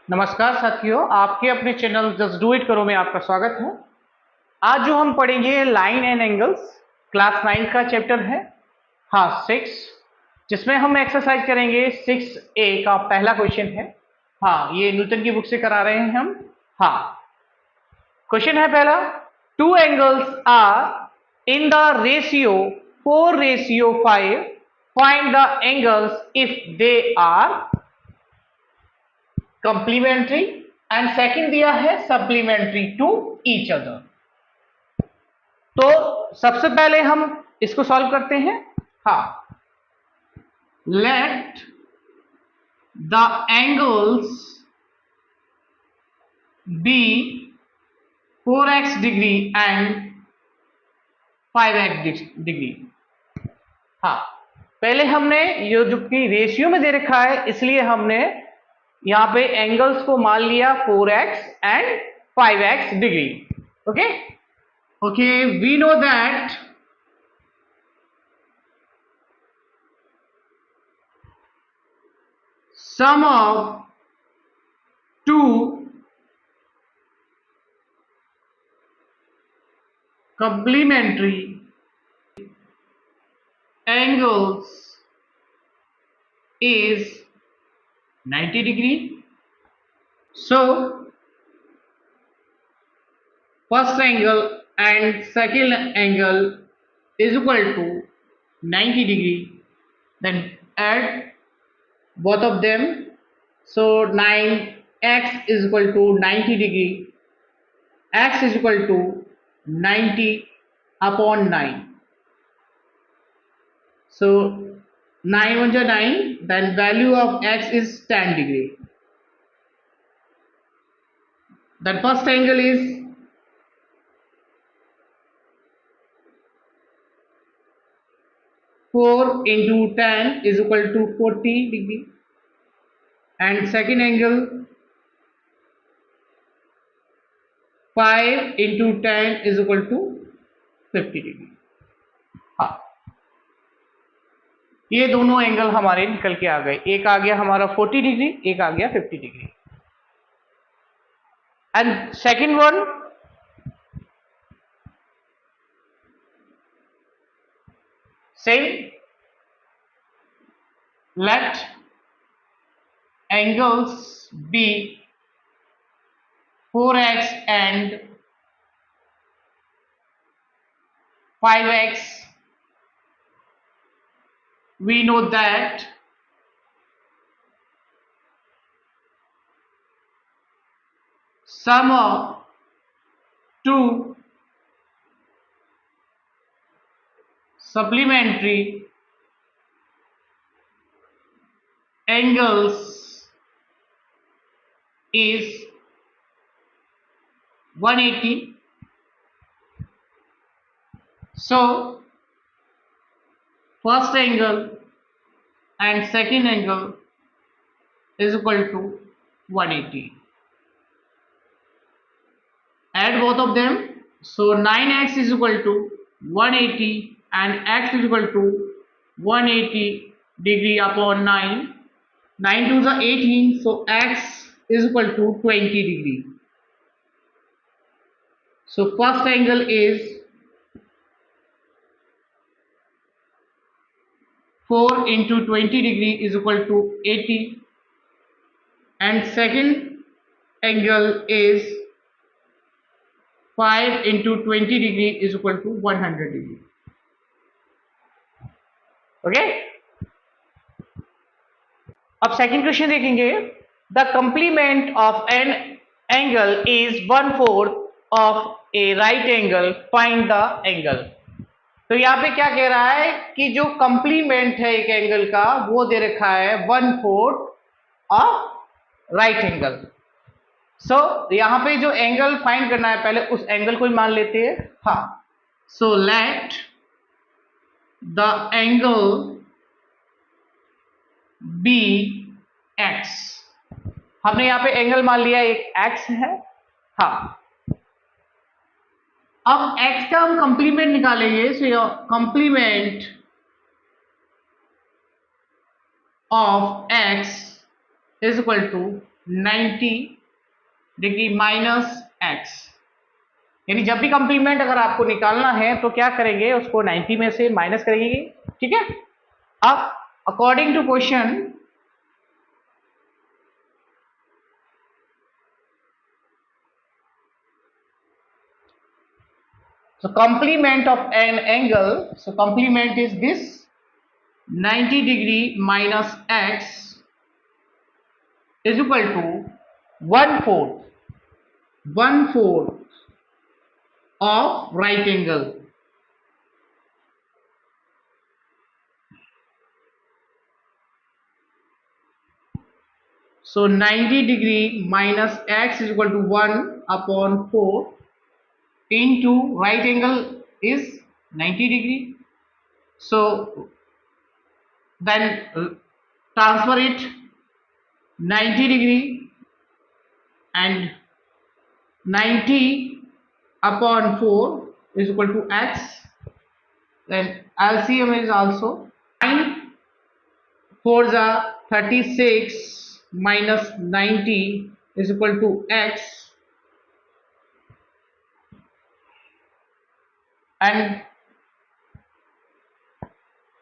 नमस्कार साथियों, आपके अपने चैनल जस्ट डू इट करो में आपका स्वागत है। आज जो हम पढ़ेंगे लाइन एंड एंगल्स, क्लास 9 का चैप्टर है, हाँ 6, जिसमें हम एक्सरसाइज करेंगे 6A का पहला क्वेश्चन है। हाँ, ये न्यूटन की बुक से करा रहे हैं हम। हाँ, क्वेश्चन है पहला, two angles are in the ratio 4:5, find the angles if they are complementary and second दिया है सप्लीमेंट्री टू ईच अदर। तो सबसे पहले हम इसको सॉल्व करते हैं। हाँ, let the angles be 4x degree and 5x degree. हाँ, पहले हमने ये जो कि रेशियो में दे रखा है, इसलिए हमने यहां पे एंगल्स को मान लिया 4x and 5x degree. Okay okay, we know that sum of two complementary angles is 90 degree. So first angle and second angle is equal to 90 degree. Then add both of them. So 9x is equal to 90 degree. X is equal to 90 upon 9. So 9 1 is 9, then value of x is 10 degree. Then first angle is 4 into 10 is equal to 40 degree, and second angle 5 into 10 is equal to 50 degree. हाँ, ये दोनों angle हमारे निकल के आ गए। एक आ गया हमारा 40 डिग्री, एक आ गया 50 degree. And second one, same, let angles be 4x and 5x. We know that sum of two supplementary angles is 180. So first angle and second angle is equal to 180. Add both of them. So 9x is equal to 180 and x is equal to 180 degree upon 9. 9 to the 18, so x is equal to 20 degree. So first angle is 4 into 20 degree is equal to 80, and second angle is 5 into 20 degree is equal to 100 degree. Okay, अब second question देखेंगे। The complement of an angle is 1/4 of A right angle, find the angle. तो यहाँ पे क्या कह रहा है कि जो कंप्लीमेंट है एक एंगल का, वो दे रखा है 1/4 ऑफ राइट एंगल। सो यहाँ पे जो एंगल फाइंड करना है, पहले उस एंगल को ही मान लेते हैं। हाँ, so let the angle be x. हमने यहां पे एंगल मान लिया एक एक्स है। हाँ, अब एक्स का हम कंप्लीमेंट निकालेंगे। So complement of x is equal to 90 degree minus x. यानी जब भी कंप्लीमेंट अगर आपको निकालना है तो क्या करेंगे, उसको 90 में से माइनस करेंगे, ठीक है। अब according to question, so complement of an angle, so complement is this 90 degree minus x is equal to 1/4 of right angle. So 90 degree minus x is equal to 1/4 into right angle is 90 degree. So then transfer it 90 degree and 90/4 is equal to x. Then LCM is also 9 4s are 36 minus 90 is equal to x, and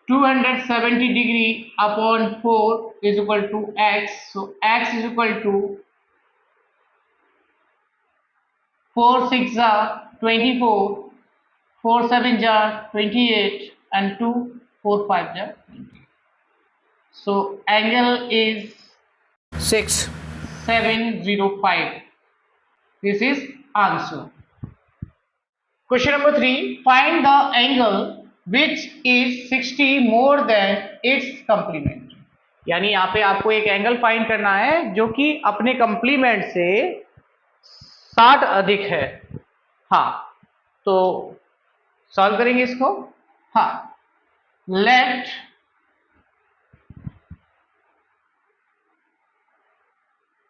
270 degree/4 is equal to x. So x is equal to 4 6 are 24, 4 7 are 28, and 2 4 5 are 20. So angle is 6705. This is answer. Question number 3. Find the angle which is 60 more than its complement. यानी यहाँ पे आपको एक angle find करना है जो कि अपने कंप्लीमेंट से 60 अधिक है। हाँ, तो सॉल्व करेंगे इसको। हाँ, let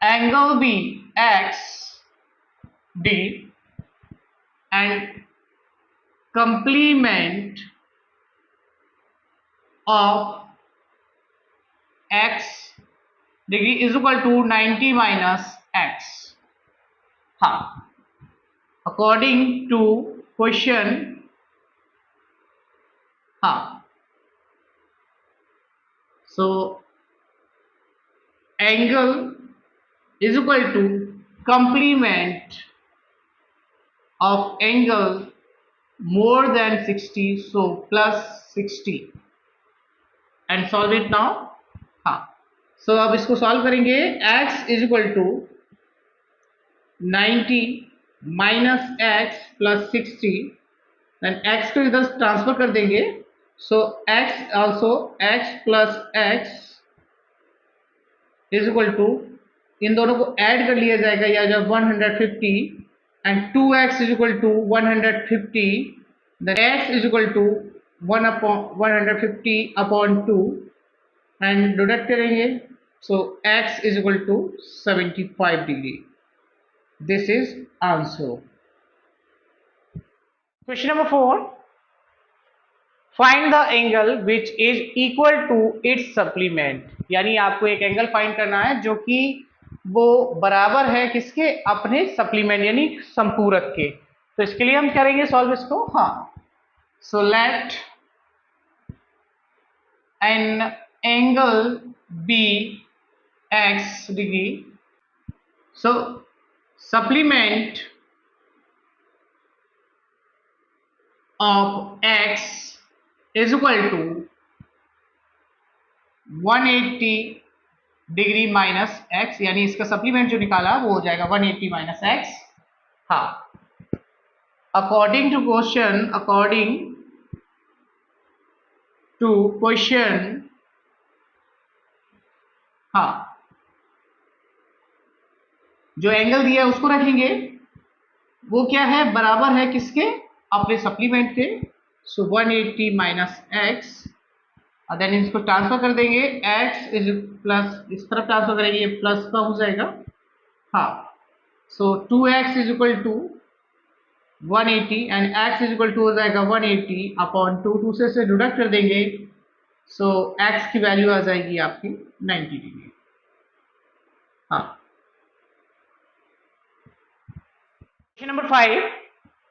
angle be x d and complement of x degree is equal to 90 minus x. हाँ, according to question, हाँ, so angle is equal to complement of angle more than 60, so plus 60, and solve it now. हाँ, so अब इसको solve करेंगे। x is equal to 90 minus x plus 60, then x को इधर transfer कर देंगे, so x also x plus x is equal to, इन दोनों को ऐड कर लिया जाएगा, या जब 150 and 2x is equal to 150, then x is equal to 150/2 and deduct करेंगे, so x is equal to 75 degree. This is answer. Question number 4. Find the angle which is equal to its supplement. यानी आपको एक angle find करना है जो कि वो बराबर है किसके, अपने सप्लीमेंट यानी संपूरक के। तो इसके लिए हम करेंगे सॉल्व इसको। हाँ, so let an angle be x degree, so supplement of x is equal to 180 degree minus x, यानी इसका सप्लीमेंट जो निकाला वो हो जाएगा 180 माइनस एक्स। हाँ, अकॉर्डिंग टू क्वेश्चन, हाँ, जो एंगल दिया है उसको रखेंगे, वो क्या है, बराबर है किसके, अपने सप्लीमेंट के। सो 180 माइनस एक्स, देन इसको ट्रांसफर कर देंगे, x इज प्लस, इस तरफ ट्रांसफर करेंगे, ये प्लस का हो जाएगा। हाँ, so 2x is equal to 180 and x is equal to हो जाएगा 180/2, 2 से डिडक्ट कर देंगे, सो x की वैल्यू आ जाएगी आपकी 90 डिग्री। हाँ, question number 5,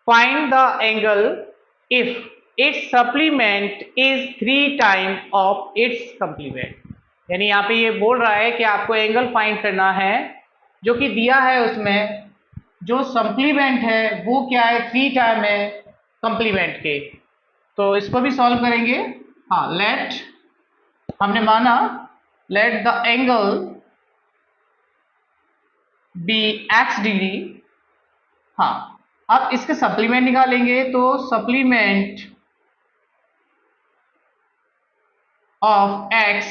find the angle if it's supplement is 3 time of its complement. यानी यहाँ पे ये बोल रहा है कि आपको एंगल फाइंड करना है जो कि दिया है, उसमें जो सप्लीमेंट है वो क्या है, 3 टाइम है कंप्लीमेंट के। तो इसको भी सॉल्व करेंगे। हाँ, लेट, हमने माना let the angle be x degree. हाँ, अब इसके सप्लीमेंट निकालेंगे तो supplement of x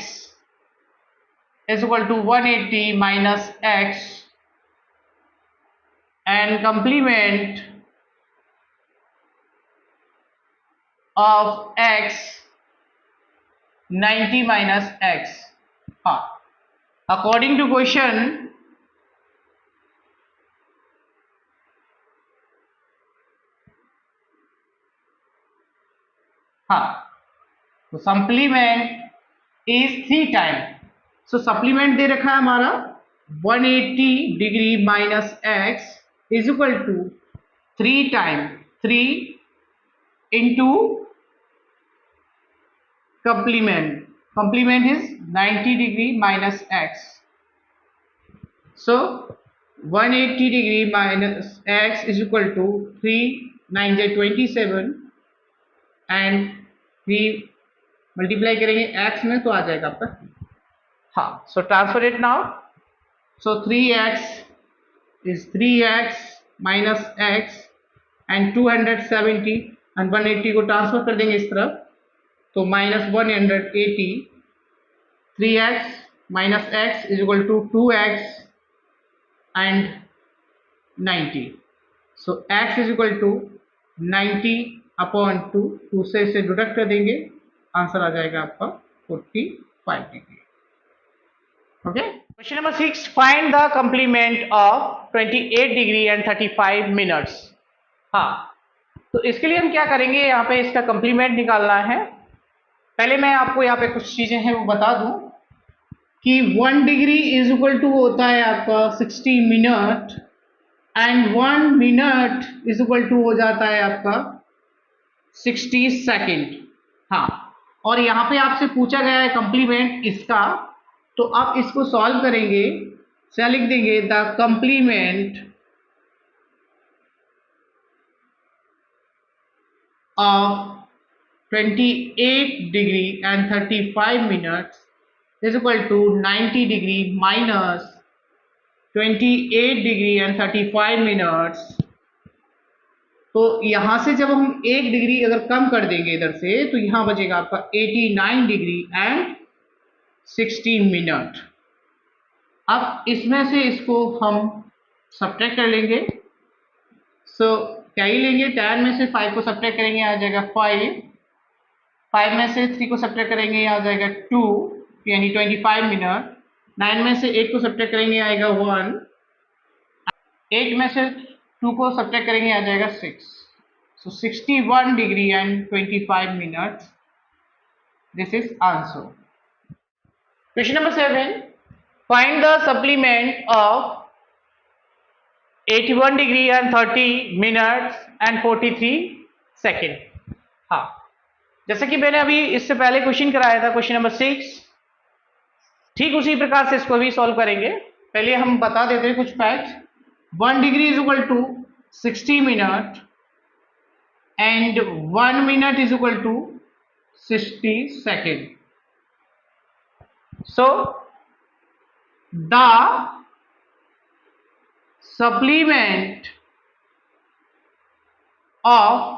is equal to 180 minus x and complement of x 90 minus x। हाँ, अकॉर्डिंग टू क्वेश्चन हाँ, तो supplement is 3 time. So supplement दे रखा है हमारा 180 degree minus x is equal to 3 time 3 into complement is 90 degree minus x. So 180 degree minus x is equal to 3 9 27 and 3 multiply करेंगे x में तो आ जाएगा आपका। हाँ, so transfer it now. So 3x is 3x minus x and 270 and 180 को transfer कर देंगे इस तरफ, तो minus 180, 3x minus x is equal to 2x and 90। So x is equal to 90 upon 2 से इसे डिडक्ट कर देंगे, आंसर आ जाएगा आपका 45 degree. Okay, question number 6, find the complement of 28 degree and 35 minutes. हाँ, तो इसके लिए हम क्या करेंगे, यहाँ पे इसका कंप्लीमेंट निकालना है। पहले मैं आपको यहाँ पे कुछ चीजें हैं वो बता दूं कि 1 डिग्री इज इक्वल टू होता है आपका 60 minute and 1 minute is equal to हो जाता है आपका 60 सेकेंड। हाँ, और यहाँ पे आपसे पूछा गया है कंप्लीमेंट इसका, तो आप इसको सॉल्व करेंगे, क्या लिख देंगे, the complement of 28 degree and 35 minutes is equal to 90 degree minus 28 degree and 35 minutes। तो यहां से जब हम 1 डिग्री अगर कम कर देंगे इधर से, तो यहां बचेगा आपका 89 डिग्री एंड 16 मिनट। अब इसमें से इसको हम सब्ट्रैक्ट कर लेंगे। सो क्या ही लेंगे, 10 में से 5 को सब्ट्रैक्ट करेंगे, आ जाएगा 5 में से 3 को सब्ट्रैक्ट करेंगे, आ जाएगा 2 यानी 25 मिनट। 9 में से 8 को सब्ट्रैक्ट करेंगे, आएगा 1। 8 में से 2 को सब्ट्रैक्ट करेंगे, आ जाएगा 6। सो 61 degree and 25 minute, this is answer. Question number 7, find the supplement of 81 degree and 30 minutes and 43 second. हाँ, जैसे कि मैंने अभी इससे पहले क्वेश्चन कराया था, क्वेश्चन नंबर 6, ठीक उसी प्रकार से इसको भी सॉल्व करेंगे। पहले हम बता देते हैं कुछ facts. 1 degree is equal to 60 minute and 1 minute is equal to 60 second. So the supplement of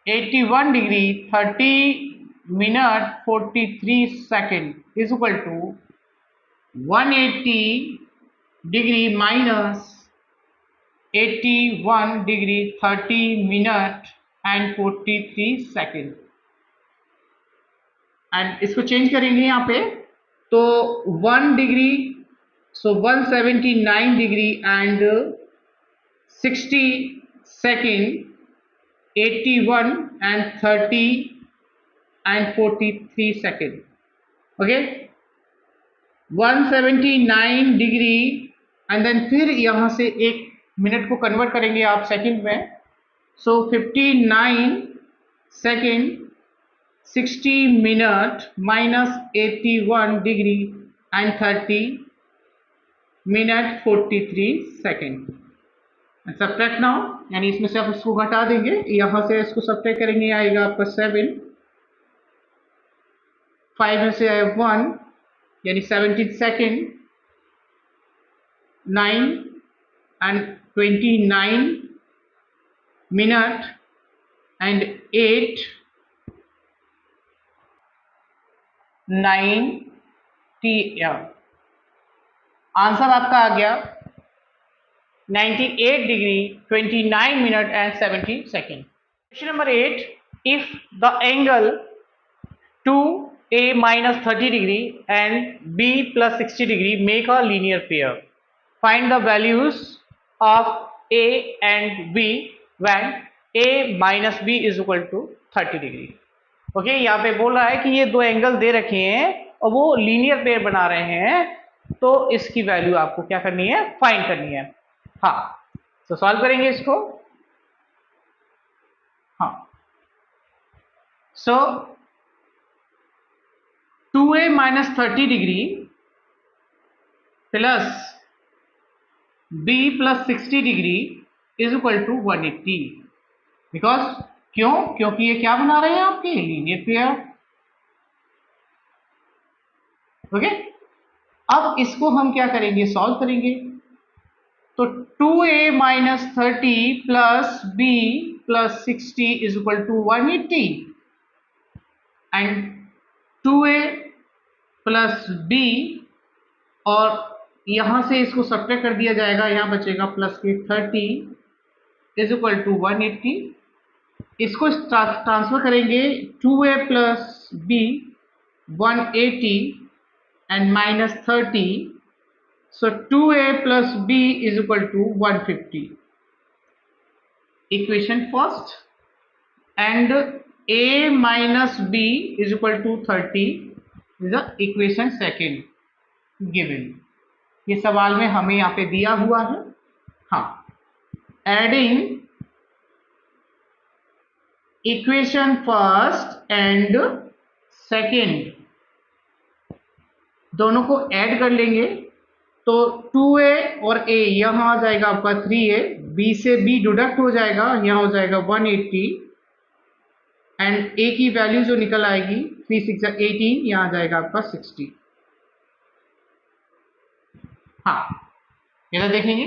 81 degree 30 minute 43 second is equal to 180 degree minus 81 degree 30 minute and 43 second. And इसको चेंज करेंगे यहाँ पे, तो 1 degree, so 179 degree and 60 second, 81 and 30 and 43 second. Okay, 179 degree and then फिर यहां से एक minute को कन्वर्ट करेंगे आप सेकंड में, सो 59 second 60 minute minus 81 degree and 30 minute 43 second. Subtract now, यानी इसमें से आप उसको घटा देंगे, यहां से इसको सब्ट्रैक्ट करेंगे, आएगा आपका 7, 5 में से आए 1 यानी 17 second, 9 and 29 minute and 8 90 answer आपका आ गया 98 degree 29 minute and 70 second. Question number 8, if the angle 2a minus 30 degree and b plus 60 degree make a linear pair, find the values of a and b when a minus b is equal to 30 degree। Okay, यहाँ पे बोल रहा है कि ये दो angle दे रखे हैं और वो लीनियर पेयर बना रहे हैं, तो इसकी वैल्यू आपको क्या करनी है, फाइंड करनी है। हाँ, तो सॉल्व करेंगे इसको। हाँ, सो 2a minus 30 degree plus b plus 60 degree is equal to 180, because क्योंकि ये क्या बना रहे हैं आपके लीनियर पेयर। ओके, अब इसको हम क्या करेंगे, सॉल्व करेंगे। तो 2a minus 30 plus b plus 60 is equal to 180 and 2a plus b, और यहां से इसको सब्ट्रैक्ट कर दिया जाएगा, यहां बचेगा प्लस के 30 इज इक्वल टू 180। इसको ट्रांसफर करेंगे, 2a plus b 180 and minus 30, so 2a plus b is equal to 150। Equation first, and a minus b is equal to 30 is the equation second given। ये सवाल में हमें यहाँ पे दिया हुआ है। हाँ, adding equation first and second दोनों को ऐड कर लेंगे, तो 2a और a यहाँ आ जाएगा आपका 3a, b से b डिडक्ट हो जाएगा, यहाँ हो जाएगा 180 एंड a की वैल्यू जो निकल आएगी 3 6 18, यहां आ जाएगा आपका 60। हाँ, इधर देखेंगे,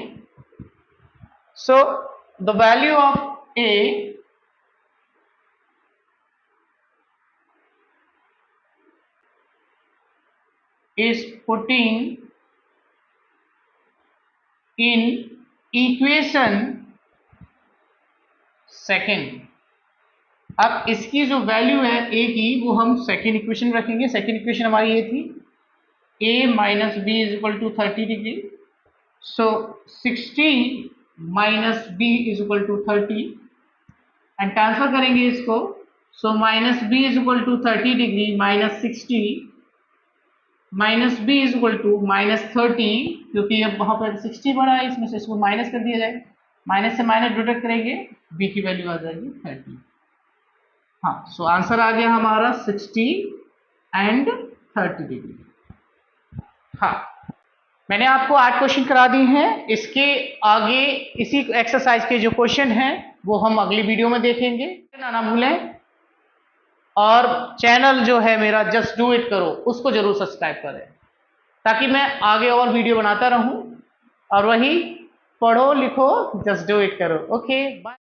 so the value of a is putting in equation second। अब इसकी जो वैल्यू है a की, वो हम सेकेंड इक्वेशन रखेंगे। सेकेंड इक्वेशन हमारी ये थी, a minus b is equal to 30 degree, so 60 minus b is equal to 30 and transfer करेंगे इसको, so minus b is equal to 30 degree minus 60 minus b is equal to minus 30, क्योंकि अब वहां पर 60 बड़ा है, इसमें से इसको माइनस कर दिया जाए, माइनस से माइनस डिडक्ट करेंगे, b की वैल्यू आ जाएगी 30। हाँ, सो आंसर आ गया हमारा 60 एंड 30 डिग्री। हाँ, मैंने आपको 8 क्वेश्चन करा दिए हैं। इसके आगे इसी एक्सरसाइज के जो क्वेश्चन हैं वो हम अगली वीडियो में देखेंगे। ना भूलें, और चैनल जो है मेरा जस्ट डू इट करो, उसको जरूर सब्सक्राइब करें, ताकि मैं आगे और वीडियो बनाता रहूं। और वही पढ़ो लिखो, जस्ट डू इट करो। Okay, bye.